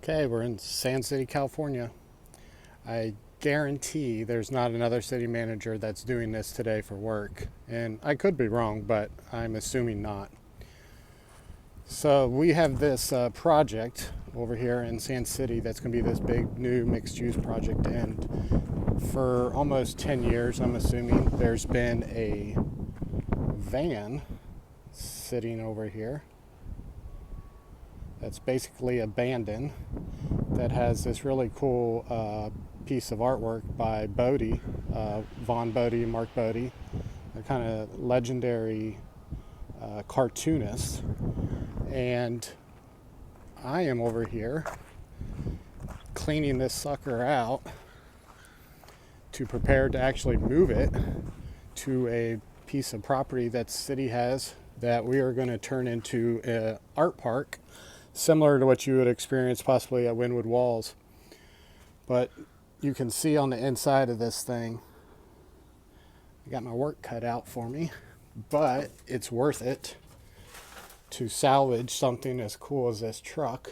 Okay, we're in Sand City, California. I guarantee there's not another city manager that's doing this today for work. And I could be wrong, but I'm assuming not. So we have this project over here in Sand City that's going to be this big new mixed-use project. And for almost 10 years, I'm assuming, there's been a van sitting over here that's basically abandoned, that has this really cool piece of artwork by Bodie, Von Bodie, Mark Bodie. They're kind of legendary cartoonists. And I am over here cleaning this sucker out to prepare to actually move it to a piece of property that the city has that we are going to turn into an art park, similar to what you would experience possibly at Wynwood Walls. But you can see on the inside of this thing, I got my work cut out for me, but it's worth it to salvage something as cool as this truck.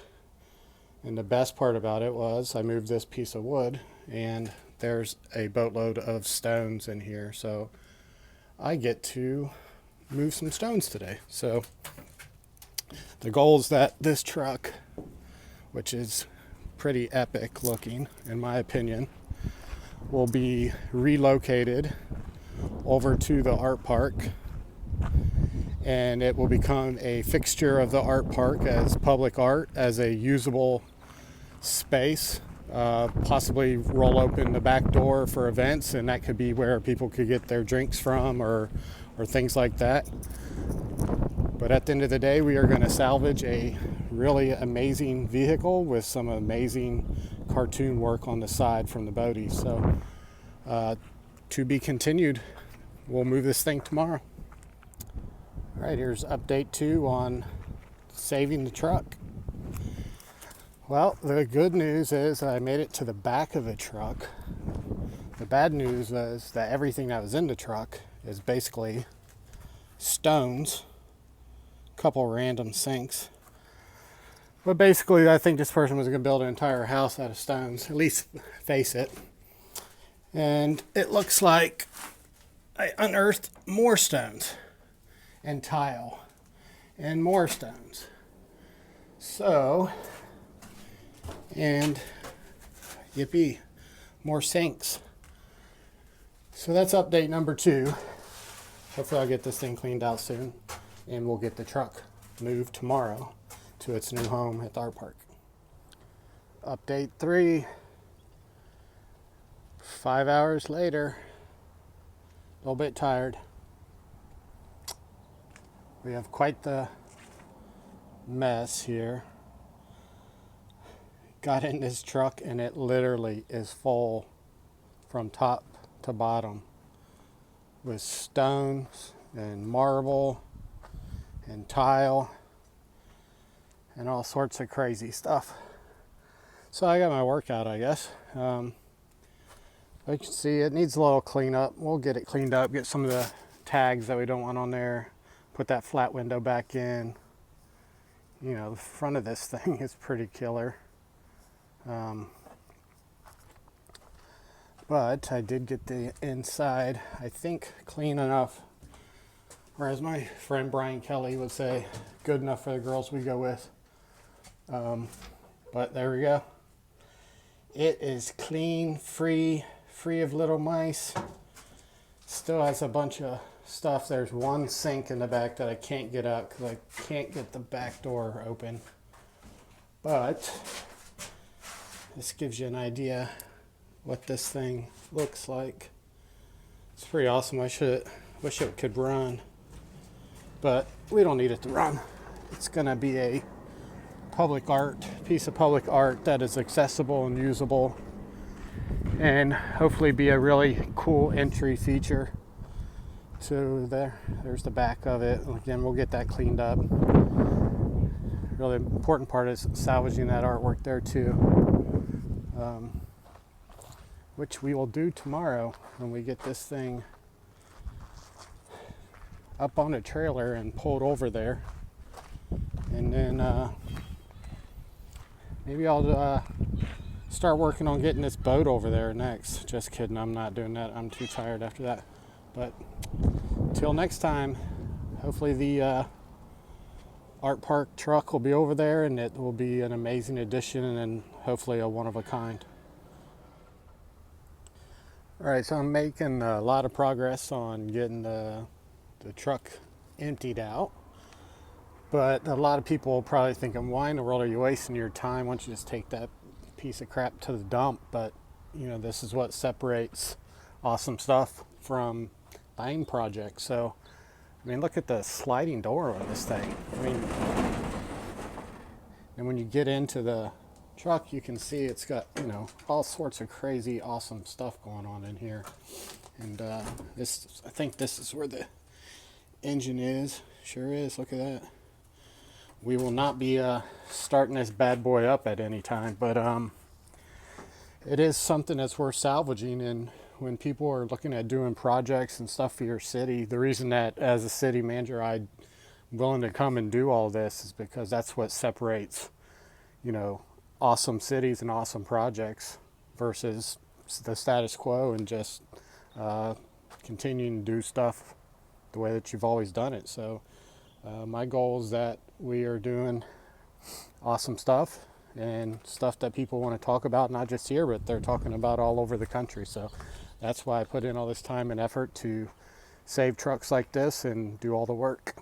And the best part about it was I moved this piece of wood and there's a boatload of stones in here. So I get to move some stones today. So the goal is that this truck, which is pretty epic looking in my opinion, will be relocated over to the art park, and it will become a fixture of the art park as public art, as a usable space. Possibly roll open the back door for events, and that could be where people could get their drinks from or things like that. But at the end of the day, we are going to salvage a really amazing vehicle with some amazing cartoon work on the side from the Bodie. So to be continued. We'll move this thing tomorrow. All right, here's update 2 on saving the truck. Well, the good news is I made it to the back of the truck. The bad news is that everything that was in the truck is basically stones, a couple random sinks. But basically, I think this person was going to build an entire house out of stones, at least face it. And it looks like I unearthed more stones and tile and more stones. So, and yippee, more sinks. So that's update number 2. Hopefully I'll get this thing cleaned out soon, and we'll get the truck moved tomorrow to its new home at the art park. Update 3. 5 hours later, a little bit tired. We have quite the mess here. Got in this truck and it literally is full from top to bottom with stones and marble and tile and all sorts of crazy stuff. So I got my workout, I guess. You can see it needs a little cleanup. We'll get it cleaned up, get some of the tags that we don't want on there, put that flat window back in. You know, the front of this thing is pretty killer. But I did get the inside, I think, clean enough. Or as my friend Brian Kelly would say, good enough for the girls we go with. But there we go. It is clean, free of little mice. Still has a bunch of stuff. There's one sink in the back that I can't get out because I can't get the back door open. But this gives you an idea what this thing looks like. It's pretty awesome. I wish it could run, but we don't need it to run. It's gonna be a piece of public art that is accessible and usable, and hopefully be a really cool entry feature. So there's the back of it. Again, we'll get that cleaned up. Really important part is salvaging that artwork there too, which we will do tomorrow when we get this thing up on a trailer and pulled over there. And then maybe I'll start working on getting this boat over there next. Just kidding, I'm not doing that. I'm too tired after that. But till next time, hopefully the art park truck will be over there, and it will be an amazing addition and hopefully a one of a kind. All right, so I'm making a lot of progress on getting the truck emptied out. But a lot of people will probably think, why in the world are you wasting your time? Why don't you just take that piece of crap to the dump? But, this is what separates awesome stuff from lame projects. So, look at the sliding door on this thing. And when you get into the truck, you can see it's got, all sorts of crazy, awesome stuff going on in here. And I think this is where the engine is. Sure is, look at that. We will not be starting this bad boy up at any time, but it is something that's worth salvaging. And when people are looking at doing projects and stuff for your city, the reason that as a city manager I'm willing to come and do all this is because that's what separates, awesome cities and awesome projects versus the status quo and just continuing to do stuff the way that you've always done it. So my goal is that we are doing awesome stuff and stuff that people want to talk about, not just here, but they're talking about all over the country. So that's why I put in all this time and effort to save trucks like this and do all the work.